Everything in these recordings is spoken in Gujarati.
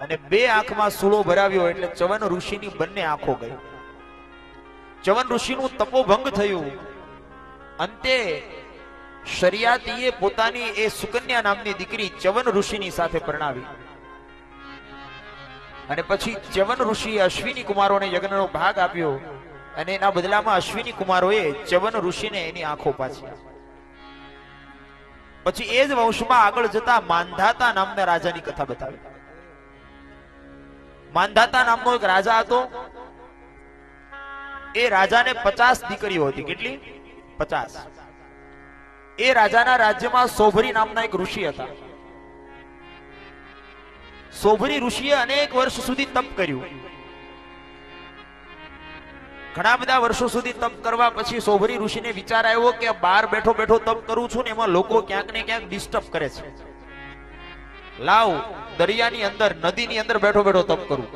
અને બે આંખમાં સૂળો ભરાવ્યો એટલે ચવન ઋષિની બંને આંખો ગઈ. ચવન ઋષિનું તપોભંગ થયું. અંતે શરિયાતીએ પોતાની એ સુકન્યા નામની દીકરી ચવન ઋષિની સાથે પરણાવી. અને પછી ચવન ઋષિએ અશ્વિની કુમારોને યજ્ઞનો ભાગ આપ્યો અને એના બદલામાં અશ્વિની કુમારોએ ચવન ઋષિને એની આંખો પાછી. પછી એ જ વંશમાં આગળ જતા માંધાતા નામના રાજાની કથા બતાવી. માંધાતા નામનો એક રાજા હતો. એ રાજાને 50 દીકરીઓ હતી. કેટલી? 50. એ રાજાના રાજ્યમાં સોભરી નામના એક ઋષિ હતા. સોભરી ઋષિએ અનેક વર્ષ સુધી તપ કર્યું. ઘણા બધા વર્ષો સુધી તપ કરવા પછી સોભરી ઋષિને વિચાર આવ્યો કે બહાર બેઠો બેઠો તપ કરું છું ને એમાં લોકો ક્યાંક ને ક્યાંક ડિસ્ટર્બ કરે છે. લાવ દરિયાની અંદર, નદીની અંદર બેઠો બેઠો તપ કરું,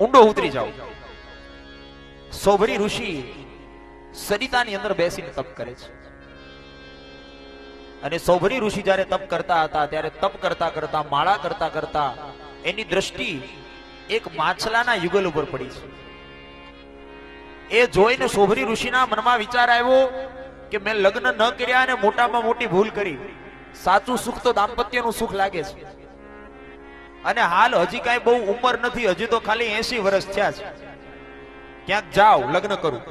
ઊંડો ઉતરી જાઉં. સોભરી ઋષિ સરિતાની અંદર બેસીને તપ કરે છે. અને સોભરી ઋષિ જ્યારે તપ કરતા હતા ત્યારે તપ કરતા કરતા, માળા કરતા કરતા એની દ્રષ્ટિ એક માછલાના યુગલ ઉપર પડી છે. એ જોઈને સોભરી ઋષિના મનમાં વિચાર આવ્યો કે મેં લગ્ન ન કર્યા અને મોટામાં મોટી ભૂલ કરી. સાચું સુખ તો દાંપત્યનું સુખ લાગે છે. અને હાલ હજી કાંઈ બહુ ઉંમર નથી, હજી તો ખાલી 80 વર્ષ થયા છે. ક્યાંક જાવ, લગ્ન કરું.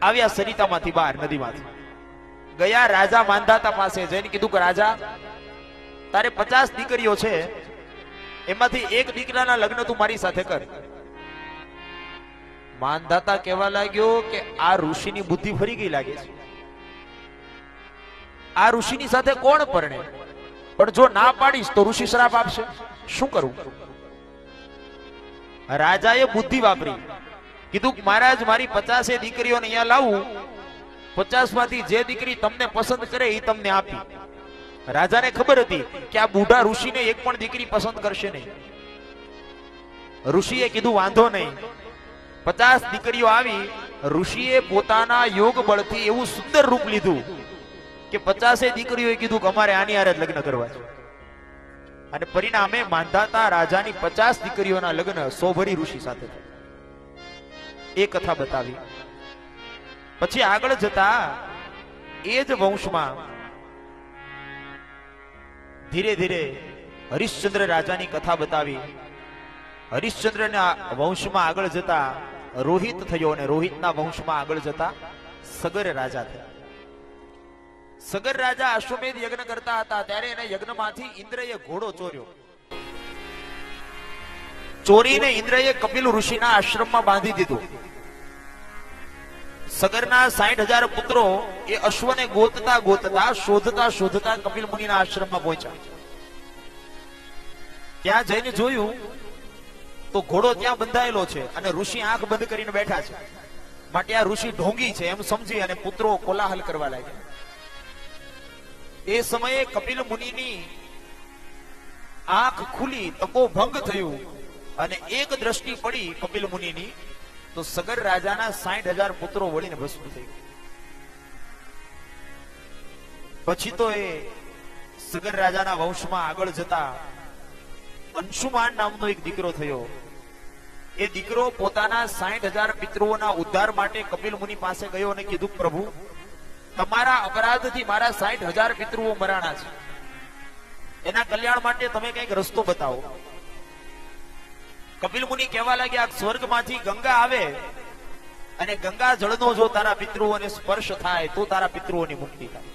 આવ્યા સરિતામાંથી બહાર, નદીમાંથી ગયા. રાજા માંધાતા પાસે જઈને કીધું કે રાજા, તારે 50 દીકરીઓ છે, એમાંથી એક દીકરાના લગ્ન તું મારી સાથે કર. માંધાતા કહેવા લાગ્યો કે આ ઋષિની બુદ્ધિ ફરી ગઈ લાગે છે. આ ઋષિની સાથે કોણ પરણે? પણ જો ના પાડીશ તો ઋષિ શ્રાપ આપશે. શું કરું? રાજાએ બુદ્ધિ વાપરી. કીધું મહારાજ, મારી 50 દીકરીઓને અહીંયા લાવું, 50 માંથી જે દીકરી તમને પસંદ કરે એ તમને આપી. રાજાને ખબર હતી કે આ બુઢા ઋષિને એક પણ દીકરી પસંદ કરશે નહીં. ઋષિએ કીધું વાંધો નહીં. 50 દીકરીઓ આવી. ઋષિએ પોતાના યોગ બળથી એવું સુંદર રૂપ લીધું કે 50 દીકરીઓએ કીધું કે અમારે આની હારે જ લગ્ન કરવા છે. અને પરિણામે માંધાતા રાજાની 50 દીકરીઓના લગ્ન સોભરી ઋષિ સાથે થયા. એ કથા બતાવી. પછી આગળ જતા એ જ વંશમાં ધીરે ધીરે હરિશ્ચંદ્ર રાજાની કથા બતાવી. હરિશ્ચંદ્રના વંશમાં આગળ જતા રોહિત થયો અને રોહિતના વંશમાં આગળ જતા સગર રાજા થયા. સગર રાજા અશ્વમેધ યજ્ઞ કરતા હતા ત્યારે એના યજ્ઞમાંથી ઇન્દ્રએ ઘોડો ચોર્યો. ચોરીને ઇન્દ્રએ કપિલ ઋષિના આશ્રમમાં બાંધી દીધો. સગરના 60,000 પુત્રો એ અશ્વને ગોતતા ગોતતા, શોધતા શોધતા કપિલ મુનિના આશ્રમમાં પહોંચ્યા. ત્યાં જઈને જોયું તો ઘોડો ત્યાં બંધાયેલો છે અને ઋષિ આંખ બંધ કરીને બેઠા છે. માટે આ ઋષિ ઢોંગી છે એમ સમજી અને પુત્રો કોલાહલ કરવા લાગ્યા. એ સમયે કપિલ મુનિની આંખ ખુલી, તપોભંગ થયું અને એક દ્રષ્ટિ પડી કપિલ મુનિની તો સગર રાજાના 60,000 પુત્રો વળીને ભસ્મ થઈ ગયા. પછી તો એ સગર રાજાના વંશમાં આગળ જતા અંશુમાન નામનો એક દીકરો થયો. એ દીકરો પોતાના 60,000 પિતૃઓના ઉદ્ધાર માટે કપિલ મુનિ પાસે ગયો અને કીધું, પ્રભુ, તમારા અપરાધથી મારા 60,000 પિતૃઓ મરાણા છે, એના કલ્યાણ માટે તમે કઈક રસ્તો બતાવો. કપિલ મુનિ કહેવા લાગ્યા, સ્વર્ગમાંથી ગંગા આવે અને ગંગા જળનો જો તારા પિતૃઓને સ્પર્શ થાય તો તારા પિતૃઓની મુક્તિ થાય.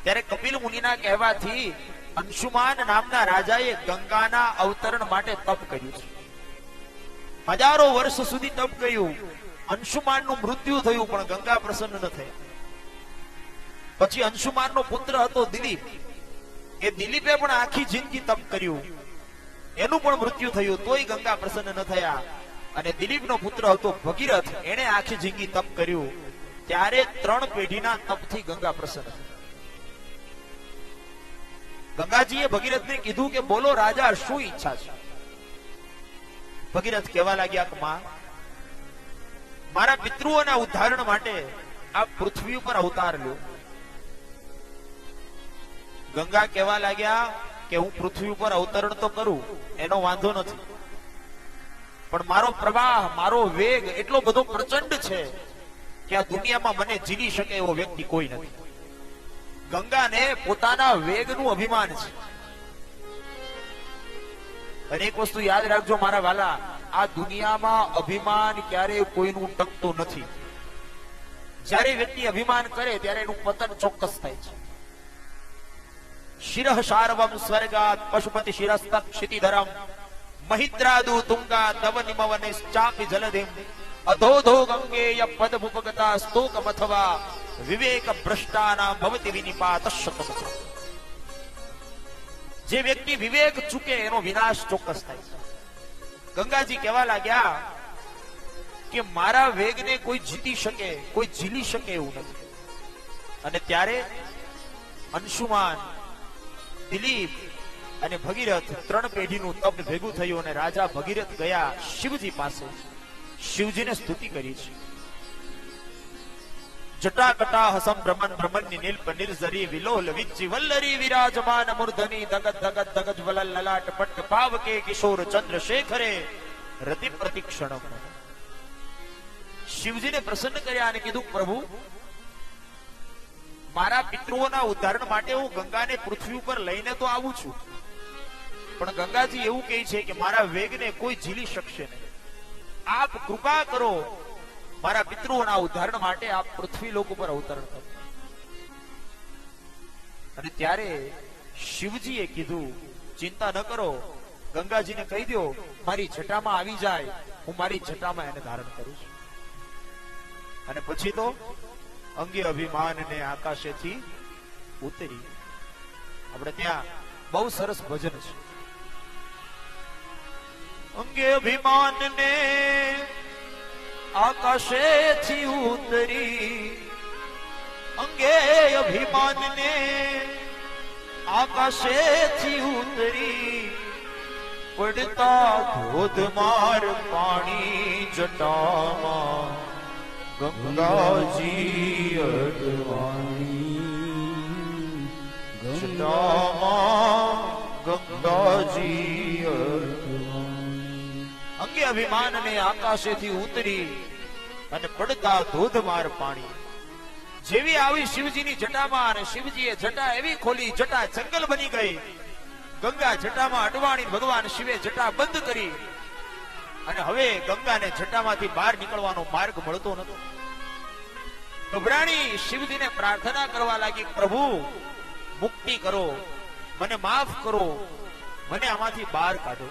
ત્યારે કપિલ મુનિના કહેવાથી અંશુમાન નામના રાજાએ ગંગાના અવતરણ માટે તપ કર્યું છે. હજારો વર્ષ સુધી તપ કર્યું. અંશુમાનનું મૃત્યુ થયું પણ ગંગા પ્રસન્ન ન થઈ. પછી અંશુમાનનો પુત્ર હતો દિલીપ. એ દિલીપે પણ આખી જિંદગી તપ કર્યું. એનું પણ મૃત્યુ થયું તોય ગંગા પ્રસન્ન ન થયા. અને દિલીપનો પુત્ર હતો ભગીરથ, એણે આખી જિંદગી તપ કર્યું. ત્યારે 3 પેઢીના તપથી ગંગા પ્રસન્ન થઈ. ગંગાજીએ ભગીરથને કીધું કે બોલો રાજા, શું ઈચ્છા છે? ભગીરથ કહેવા લાગ્યા કે માં, મારા પિતૃઓના ઉદ્ધારણ માટે આ પૃથ્વી ઉપર અવતાર લ્યો. ગંગા કહેવા લાગ્યા કે હું પૃથ્વી ઉપર અવતરણ તો કરું એનો વાંધો નથી, પણ મારો પ્રવાહ, મારો વેગ એટલો બધો પ્રચંડ છે કે આ દુનિયામાં મને જીલી શકે એવો વ્યક્તિ કોઈ નથી. ગંગાને પોતાના વેગનું અભિમાન છે. અને એક વસ્તુ યાદ રાખજો મારા વાલા, આ દુનિયામાં અભિમાન ક્યારેય કોઈનું ટકતું નથી. જ્યારે વ્યક્તિ અભિમાન કરે ત્યારે એનું પતન ચોક્કસ થાય છે. શિરઃ શાર્વમ સ્વર્ગાત પશુપતિ શિરસ્તઃ ક્ષિતિધરમ મહિદ્રાદુ તુંગા દવ નિમવનેશ્ચાપી જલધિમ અધોધો ગંગેય પદમુપગતા સ્તોકમથવા વિવેક ભ્રષ્ટાના ભવતિ વિનિપાતઃ. જે વ્યક્તિ વિવેક ચૂકે એનો વિનાશ ચોક્કસ થાય છે. ગંગાજી કહેવા લાગ્યા કે મારા વેગને કોઈ જીતી શકે, કોઈ ઝીલી શકે એવું નથી. અને ત્યારે અંશુમાન, દિલીપ અને ભગીરથ ત્રણ પેઢીનું તપ ભેગું થયું અને રાજા ભગીરથ ગયા શિવજી પાસે. શિવજીને સ્તુતિ કરી છે. જટાકટા હસમ ભ્રમણ ભ્રમણની નીલપ નિર્ઝરી વિલોલ વિચ્ચી વલ્લરી વિરાજમાન મૂર્ધની દગદ દગદ દગજ વલલ લલાટ પટ્ટ પાવકે કિશોર ચંદ્રશેખરે રતિ પ્રતિક્ષણમ. શિવજીને પ્રસન્ન કર્યા અને કીધું, પ્રભુ મારા પિતૃઓના ઉદ્ધારણ માટે હું ગંગાને પૃથ્વી ઉપર લઈને તો આવું છું, પણ ગંગાજી એવું કહે છે કે મારા વેગને કોઈ ઝીલી શકશે નહીં. આપ કૃપા કરો, મારા પિતૃઓના ઉદ્ધારણ માટે આપ પૃથ્વી લોક ઉપર અવતરણ કરો. અને ત્યારે શિવજીએ કીધું, ચિંતા ન કરો, ગંગાજીને કહી દો મારી જટામાં આવી જાય, હું મારી જટામાં એને ધારણ કરું છું. અને પછી તો અંગે અભિમાનને આકાશેથી ઉતરી. આપણે ત્યાં બહુ સરસ ભજન છે. અંગે અભિમાનને આકાશેથી ઉતરી, અંગે અભિમાનને આકાશેથી ઉતરી, પડતા ધોધમાર પાણી જટામાં ગંગાજી અડવાણી, જટામાં ગંગાજી અડવાણી. અંગે અભિમાન ને આકાશેથી ઉતરી અને પડતા ધોધમાર પાણી. જેવી આવી શિવજીની જટામાં અને શિવજીએ જટા એવી ખોલી, જટા જંગલ બની ગઈ. ગંગા જટામાં અડવાણી, ભગવાન શિવે જટા બંધ કરી અને હવે ગંગાને જટામાંથી બહાર નીકળવાનો માર્ગ મળતો નતો. ગભરાણી શિવજીને પ્રાર્થના કરવા લાગી, પ્રભુ મુક્તિ કરો, મને માફ કરો, મને આમાંથી બહાર કાઢો.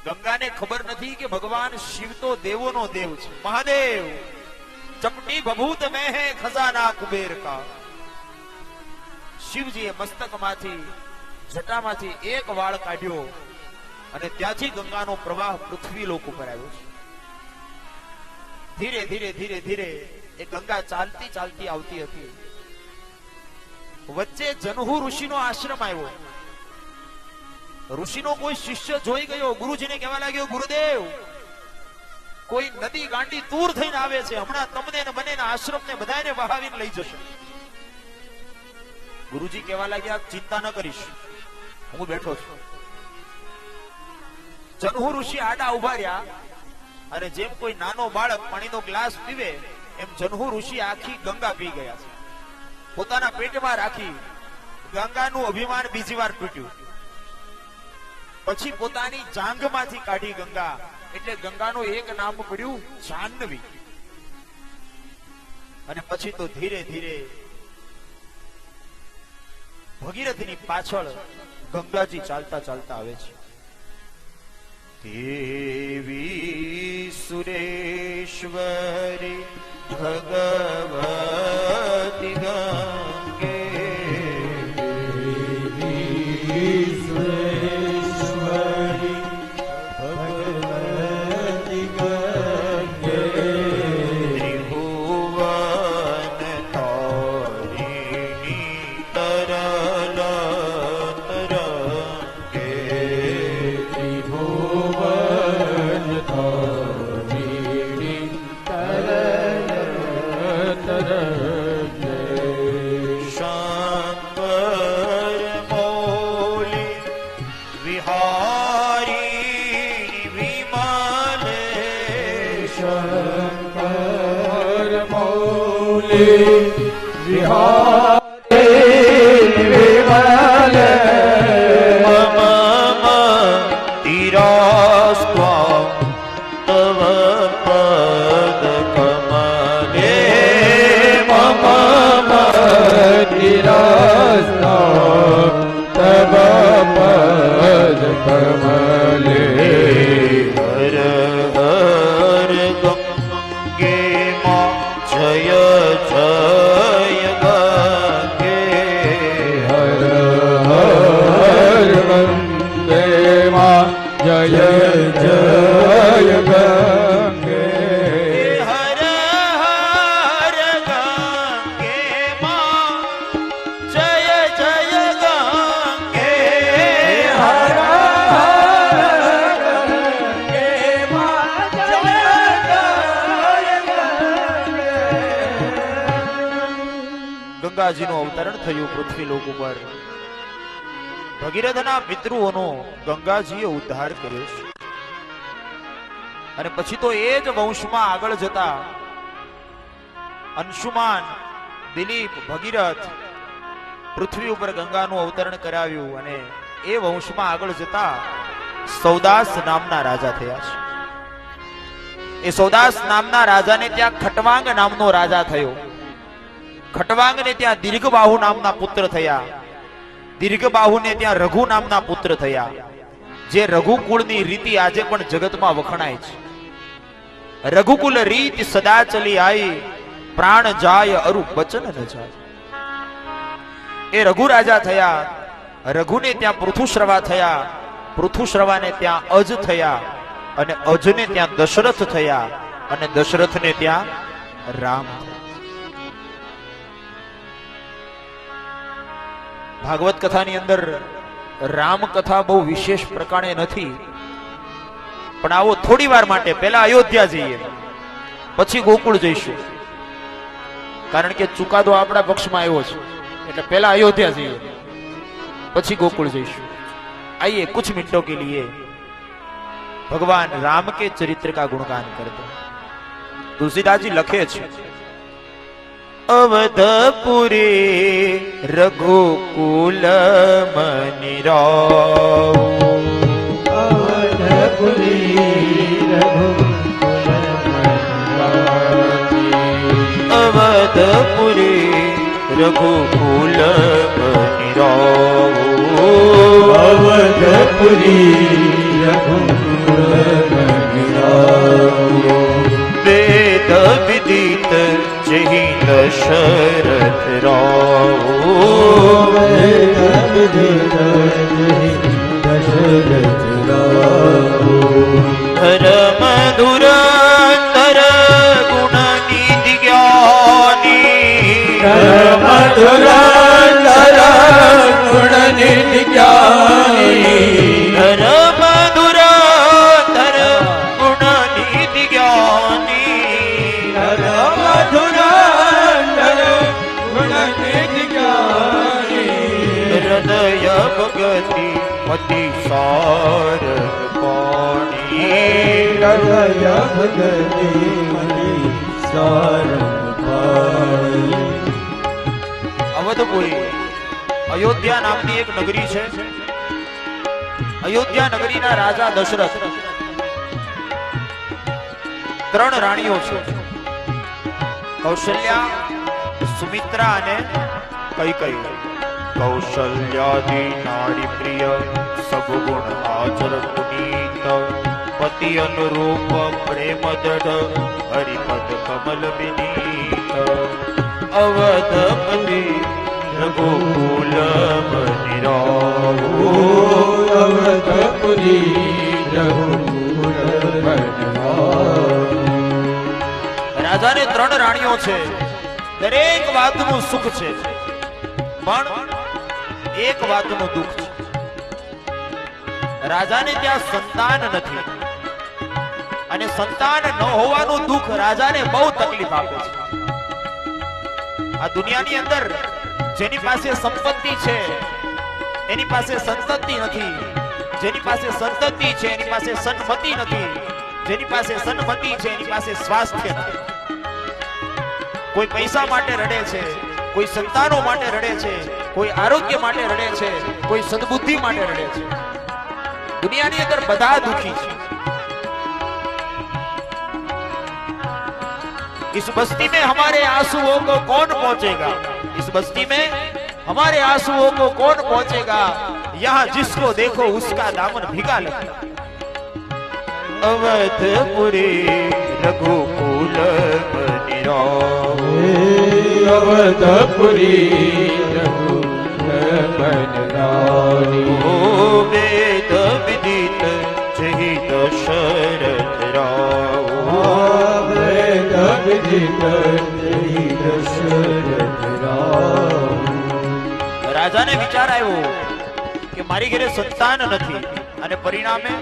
ગંગાને ખબર નથી કે ભગવાન શિવ તો દેવોનો દેવ છે. મહાદેવ ચપટી ભભૂત મેં હે ખજાના કુબેર કા. શિવજીએ મસ્તકમાંથી, જટામાંથી એક વાળ કાઢ્યો અને ત્યાંથી ગંગાનો પ્રવાહ પૃથ્વી લોક ઉપર આવ્યો છે. ધીરે ધીરે ધીરે ધીરે એ ગંગા ચાલતી ચાલતી આવતી હતી. વચ્ચે જનહુ ઋષિનો આશ્રમ આવ્યો. ઋષિનો કોઈ શિષ્ય જોઈ ગયો, ગુરુજીને કહેવા લાગ્યો, ગુરુદેવ કોઈ નદી ગાંડી તૂર થઈને આવે છે, હમણાં તમને ને મને આશ્રમને બધાને વહાવીને લઈ જશે. ગુરુજી કહેવા લાગ્યા, ચિંતા ન કરીશ, હું બેઠો છું. જનહુ ઋષિ આડા ઉભા રહ્યા અને જેમ કોઈ નાનો બાળક પાણીનો ગ્લાસ પીવે એમ જનહુ ઋષિ આખી ગંગા પી ગયા છે. પોતાના પેટમાં રાખી ગંગાનું અભિમાન બીજી વાર તૂટ્યું. પછી પોતાની જાંઘમાંથી કાઢી ગંગા, એટલે ગંગાનું એક નામ પડ્યું જાહ્નવી. અને પછી તો ધીરે ધીરે ભગીરથની પાછળ ગંગાજી ચાલતા ચાલતા આવે છે. દેવી સુરેશ્વરી ભગવતી ગંગે, દેવી સુરેશ્વરી ભગવતી ગંગે, ત્રિભુવન તારિણી તરલ તરંગે, ત્રિભુવન તારિણી તરલ તરંગે. વિહારે વિમલ મમ તિરસ્વા તવ પદ કમલે મમ તિરસ્તા તવ પદ કમલે હર હર ગંગે માં જય જય ગંગે હર હર વંદે માં જય જય ગંગે હર હર ગંગે માં જય જય ગંગે હર ગંગે માં જય ગંગાજીનું અવતરણ થયું પૃથ્વી લોક ઉપર. ભગીરથના પિતૃઓનો ગંગાજીએ ઉદ્ધાર કર્યો છે. અને પછી તો એ જ વંશમાં આગળ જતા અંશુમાન, દિલીપ, ભગીરથ પૃથ્વી ઉપર ગંગાનું અવતરણ કરાવ્યું અને એ વંશમાં આગળ જતા સૌદાસ નામના રાજા થયા છે. એ સૌદાસ નામના રાજાને ત્યાં ખટવાંગ નામનો રાજા થયો. ખટવાંગને ત્યાં દીર્ઘબાહુ નામના પુત્ર થયા. દીર્ઘબાહુને ત્યાં રઘુ નામના પુત્ર થયા. જે રઘુકુળની રીતિ આજે પણ જગતમાં વખણાય છે. રઘુકુલ રીત સદા ચલી આઈ, પ્રાણ જાય અરુ બચન ન જાય. એ રઘુ રાજા થયા. રઘુને ત્યાં પૃથુશ્રવા થયા. પૃથુશ્રવાને ત્યાં અજ થયા અને અજને ત્યાં દશરથ થયા અને દશરથને ત્યાં રામ થયા. ભાગવત કથાની અંદર રામ કથા બહુ વિશેષ પ્રકારે નથી, પણ આવો થોડી વાર માટે પહેલા અયોધ્યા જઈએ, પછી ગોકુળ જઈશું. કારણ કે ચુકાદો આપણા પક્ષમાં આવ્યો છે, એટલે પહેલા અયોધ્યા જઈએ, પછી ગોકુળ જઈશું. आइए कुछ मिनटों के लिए भगवान राम के चरित्र का गुणगान करते हैं. तुलसीदास जी लखे छे, अवधपुरी रघुकुल मनिराव, अवधपुरी रघुकुल मनिराव, अवधपुरी रघुकुल मनिराव, अवधपुरी रघुकुल मनिराव, वेद विदित जहि दशरथ राव, वेद विदित जहि दशरथ राव, धर्म धुरंधर गुण निधि ज्ञानी, धर्म धुरंधर गुण निधि ज्ञानी, धर्म धुरंधर गुण निधि ज्ञानी, धर्म धुरंधर गुण निधि ज्ञानी, हृदय भगति मति सार पाणी, हृदय भगति मति सारंग पाणी. अवधपुरी अयोध्या नामनी एक नगरी है. अयोध्या नगरी ना राजा दशरथ त्रण राणीओ छे, कौशल्या, सुमित्रा अने कैकेयी. कौशल्यादि नारी प्रिय सब गुण आचर पुनीत, पति अनुरूप प्रेम दृढ़ हरिपद कमल विनीत, अवधपति रघुकुल मनिराव, अवधपुरी रघुकुल मनिराव. રાજાને ત્રણ રાણીઓ છે, દરેક વાતનું સુખ છે, પણ એક વાતનું દુઃખ છે. રાજાને ત્યાં સંતાન નથી અને સંતાન ન હોવાનું દુઃખ રાજાને બહુ તકલીફ આપે છે. આ દુનિયાની અંદર જેની પાસે સંપત્તિ છે એની પાસે સંતતિ નથી, જેની પાસે સંતતિ છે એની પાસે સન્મતિ નથી, જેની પાસે સન્મતિ છે એની પાસે સ્વાસ્થ્ય નથી. કોઈ પૈસા માટે રડે છે, કોઈ સંતાનો માટે રડે છે, કોઈ આરોગ્ય માટે રડે છે, કોઈ સદબુદ્ધિ માટે રડે છે. દુનિયાની અંદર બધા દુખી છે. इस बस्ती में हमारे आंसुओं को कौन पहुंचेगा? इस बस्ती में हमारे आंसुओं को कौन पहुंचेगा? यहाँ जिसको देखो उसका दामन भीगा लगता. अवधपुरी रघुकुल बनिराव, अवधपुरी रघुकुल बनिराव, वेद विदित जहि दशरथ राव, वेद विदित जहि दशरथ राव. રાજાને વિચાર આવ્યો કે મારી ઘરે સંતાન નથી અને પરિણામે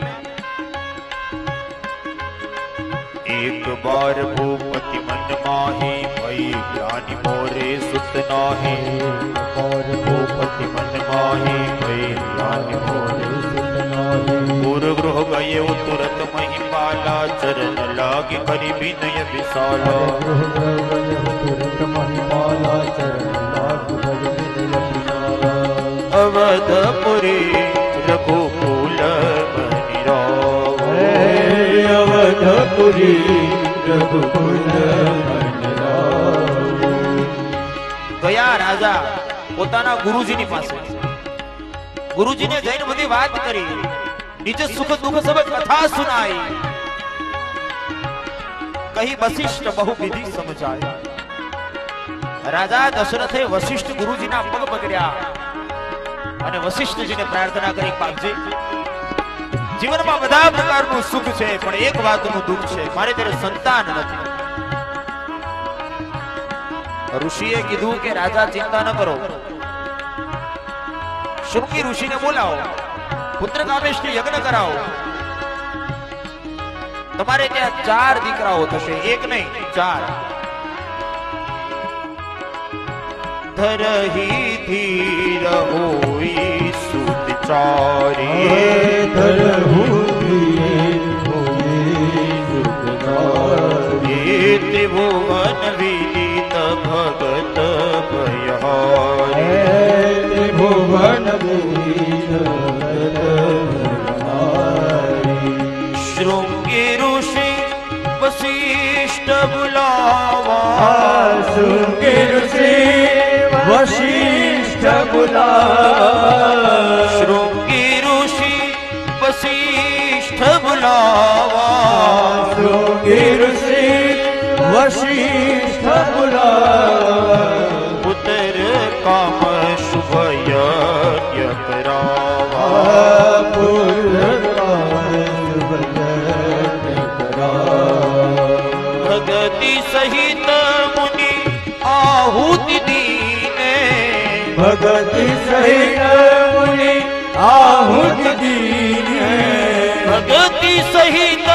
एक बार भूपति मन माही भई ज्ञानी मोरे सुत नाही, और भूपति मन माही भई ज्ञानी मोरे सुत नाही. गुरु गृह गये तुरत महिपाला, चरण लागे करी विनय विशाला. तुरंत महिपाला, चरण लाग करि विनय विशाला. अवधपुरी रघुकुल बनिराव, अवधपुरी रघुकुल बनिराव. ગયા રાજા પોતાના ગુરુજીની પાસે. ગુરુજીને જઈને બધી વાત કરી, નિજ સુખ દુઃખ સબ કથા સુનાઈ. કહી વશિષ્ઠ બહુ વિધિ સમજાય. રાજા દશરથે વશિષ્ઠ ગુરુજીના પગ પકડ્યા અને વશિષ્ઠજીને પ્રાર્થના કરી, બાપજી જીવનમાં બધા પ્રકારનું સુખ છે, પણ એક વાતનું દુઃખ છે, મારે ત્યારે સંતાન નથી. ઋષિએ કીધું કે રાજા ચિંતા ન કરો, શૃંગી ઋષિને બોલાવો, પુત્ર કામેષ્ટી યજ્ઞ કરાવો. તમારે ત્યાં 4 દીકરાઓ થશે, એક નહીં 4. ધરહી ધીર હોઈ સુત ચારી, ધરહુ ધીર હોઈ સુત ચારી. ત્રિભુવન વિદિત ભગત ભયહારી, ત્રિભુવન વિદિત ભગત ભયહારી. શૃંગી ઋષિ વશિષ્ઠ બુલાવા, શૃંગી ઋષિ વશિષ્ઠ બુલાવા. શૃંગી ઋષિ વશિષ્ઠ બુલાવા, શૃંગી ઋષિ વશિષ્ઠ બુલાવા. પુત્ર કામ શુભ યજ્ઞ કરાવા, પુત્ર કામ શુભ યજ્ઞ કરાવા. ભગતિ સહિત મુનિ આહુતિ દીને, ભગતિ સહિત મુનિ આહુતિ દીને. ભગતિ સહિત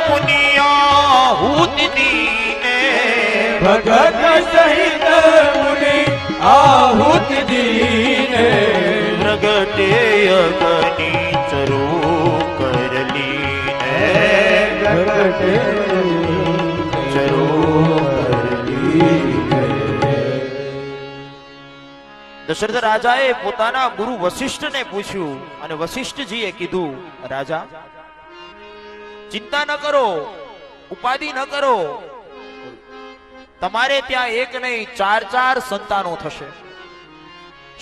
મુનિ આહુતિ દીને, ભગત સહિત મુનિ આહુતિ દીને. પ્રગટે અગ્નિ ચરુ કરલીને, પ્રગટે ચરુ કરલીને. દશરથ રાજાએ પોતાના ગુરુ વશિષ્ઠને પૂછ્યું અને વશિષ્ઠજીએ કીધું, રાજા ચિંતા ન કરો, ઉપાધિ ન કરો, તમારે ત્યાં એક નહીં 4 સંતાનો થશે.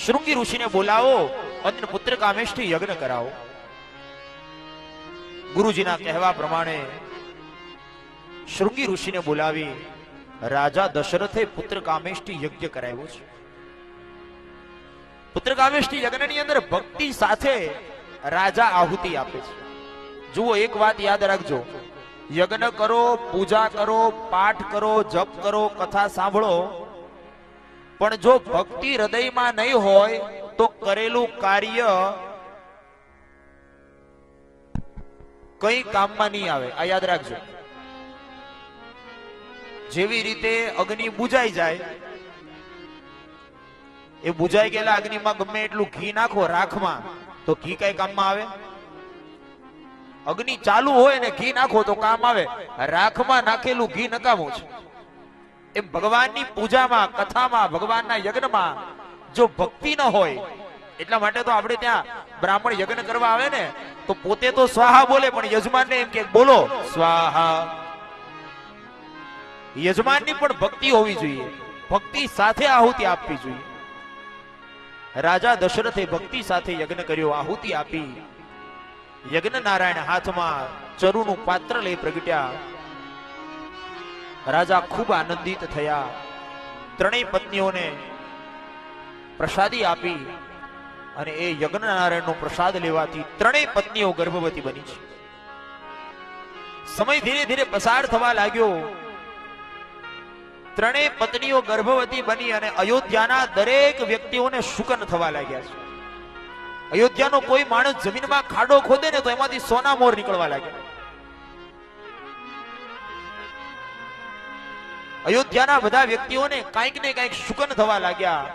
શૃંગી ઋષિને બોલાવો અને પુત્ર કામેષ્ટી યજ્ઞ કરાવો. ગુરુજીના કહેવા પ્રમાણે શૃંગી ઋષિને બોલાવી રાજા દશરથે પુત્ર કામેષ્ટી યજ્ઞ કરાવ્યો છે. પુત્ર કામેષ્ટી યજ્ઞની અંદર ભક્તિ સાથે રાજા આહુતિ આપે છે. જુઓ, એક વાત યાદ રાખજો, યજ્ઞ કરો, પૂજા કરો, પાઠ કરો, જપ કરો, કથા સાંભળો, પણ જો ભક્તિ હૃદયમાં નહીં હોય તો કરેલું કાર્ય કઈ કામમાં નહીં આવે. આ યાદ રાખજો. જેવી રીતે અગ્નિ બુજાઈ જાય, એ બુજાઈ ગયેલા અગ્નિમાં ગમે એટલું ઘી નાખો રાખમાં, તો ઘી કઈ કામમાં આવે? અગ્નિ ચાલુ હોય ને ઘી નાખો તો કામ આવે. રાખમાં નાખેલું ઘી નકામું છે. એમ ભગવાનની પૂજામાં, કથામાં, ભગવાનના યજ્ઞમાં જો ભક્તિ ન હોય, એટલા માટે તો આપણે ત્યાં બ્રાહ્મણ યજ્ઞ કરવા આવે ને તો પોતે તો સ્વાહા બોલે, પણ યજમાનને એમ કે બોલો સ્વાહા. યજમાનની પણ ભક્તિ હોવી જોઈએ, ભક્તિ સાથે આહુતિ આપવી જોઈએ. રાજા દશરથે ભક્તિ સાથે યજ્ઞ કર્યો, આહુતિ આપી. યજ્ઞ નારાયણ હાથમાં ચરુનું પાત્ર લઈ પ્રગટ્યા. રાજા ખૂબ આનંદિત થયા. ત્રણેય પત્નીઓને પ્રસાદી આપી અને એ યજ્ઞ નારાયણનો પ્રસાદ લેવાથી ત્રણેય પત્નીઓ ગર્ભવતી બની છે. સમય ધીરે ધીરે પસાર થવા લાગ્યો. ત્રણેય પત્નીઓ ગર્ભવતી બની અને અયોધ્યાના દરેક વ્યક્તિઓને શુકન થવા લાગ્યા છે. અયોધ્યાનો કોઈ માણસ જમીનમાં ખાડો ખોદે ને તો એમાંથી સોના મોર નીકળવા લાગ્યા. અયોધ્યાના બધા વ્યક્તિઓને કાંઈક ને કાંઈક શુકન થવા લાગ્યા.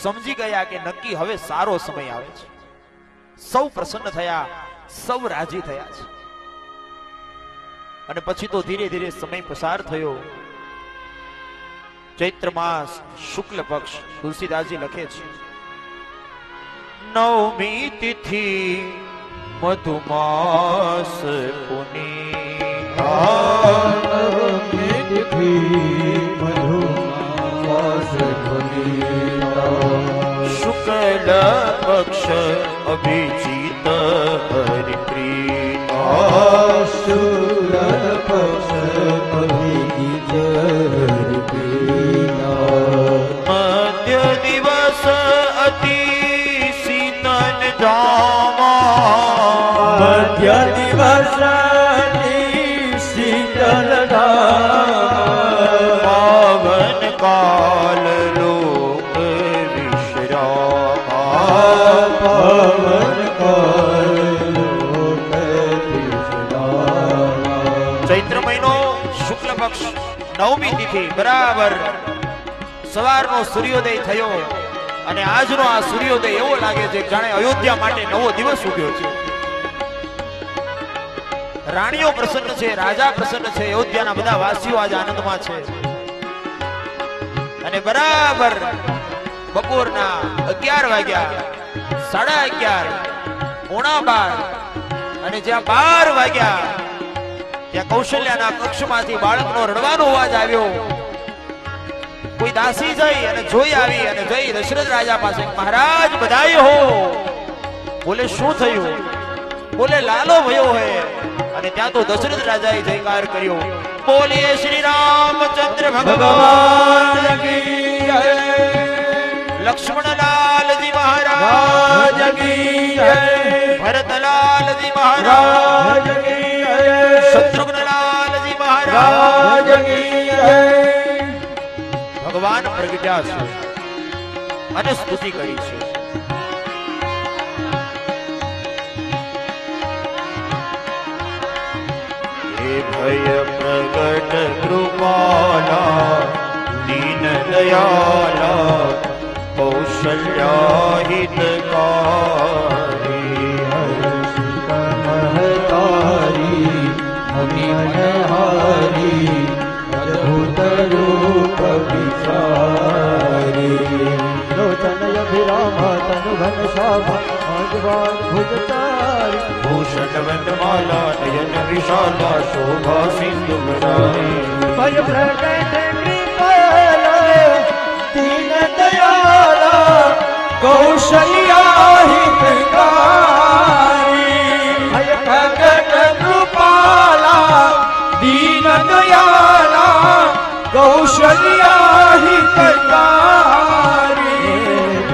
સમજી ગયા કે નક્કી હવે સારો સમય આવે છે. સૌ પ્રસન્ન થયા, સૌ રાજી થયા છે. અને પછી તો ધીરે ધીરે સમય પસાર થયો. ચૈત્ર માસ શુક્લ પક્ષ, તુલસીદાસજી લખે છે, નવમી તિથિ મધુમાસ શુક્લ પક્ષ અભિજીત હરિપ્રીત. શુક્લ પક્ષ અભિજીત હરિપ્રીત. મધ્ય દિવસ અતિ શીતલ જામા. મધ્ય દિવસ શીતલ પાવન કાલ લોક વિશ્રામ. પવન કાલ લોક વિશ્રામ. ચૈત્ર મહિનો શુક્લ પક્ષ નવમી તિથિ બરાબર સવારનો સૂર્યોદય થયો અને આજનો આ સૂર્યોદય એવો લાગે છે જાણે અયોધ્યા માટે નવો દિવસ ઉગ્યો છે. રાણીઓ પ્રસન્ન છે, રાજા પ્રસન્ન છે, અયોધ્યાના બધા વાસીઓ આજ આનંદમાં છે. અને બરાબર બપોરના 11 વાગ્યા, 11:30, 11:15 અને જ્યાં 12 વાગ્યા ત્યાં કૌશલ્યાના કક્ષમાંથી બાળકનો રડવાનો અવાજ આવ્યો. કોઈ દાસી જઈ અને જોઈ આવી અને જઈ દશરથ રાજા પાસે, મહારાજ બધાઈ હો. બોલે શું થયું? બોલે લાલો ભયો હે. અને ત્યાં તો દશરથ રાજાએ જયકાર કર્યો, બોલીએ શ્રી રામચંદ્ર ભગવાન કી જય. લક્ષ્મણલાલજી મહારાજ કી જય. ભરતલાલજી મહારાજ કી જય. શત્રુઘ્નલાલજી મહારાજ કી જય. ભગવાન પ્રગટ્યા છે અને સ્તુતિ કરી છે. હે ભય પ્રગટ કૃપાલા દીન દયાલા કૌશલ્યા હિતકારી. હર્ષિત મહતારી મુનિ મનહારી અદ્ભુત રૂપ વિચારી. લોચન અભિરામા તનુ ઘન શાભા ભગવાન ભુજચારી. ભૂષણ વનમાલા નયન વિશાલા શોભા સિંધુ ભરારી. ભય પ્રગટ કૃપાલા દીન દયાલા કૌશલ્યા હિતકારી. ભય પ્રગટ કૃપાલા દીન દયાલા કૌશલ્યા હિતકારી.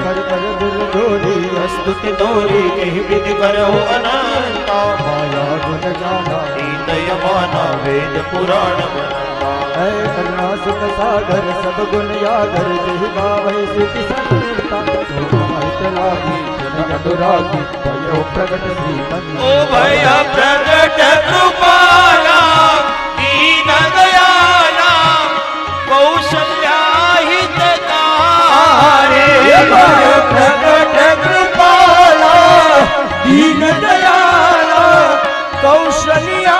કર કર દુર્જોરી સ્તુતિ દોરી કહી વિધિ કરો અનંતા. માયા ગુણ જાના દયમાના વેદ પુરાણ વનંતા. હે કરુણા સુખ સાગર સબ ગુણ યાગર જય ગાવે સુતિ સંતા. હિત લાગી જન અનુરાગી ભયો પ્રગટ શ્રી ઓ ભય પ્રગટ કૃપાલા દીન દયાલા કૌશલ્યા હિતકારી. ભય પ્રગટ કૃપાલા દીન દયાલા કૌશલ્યા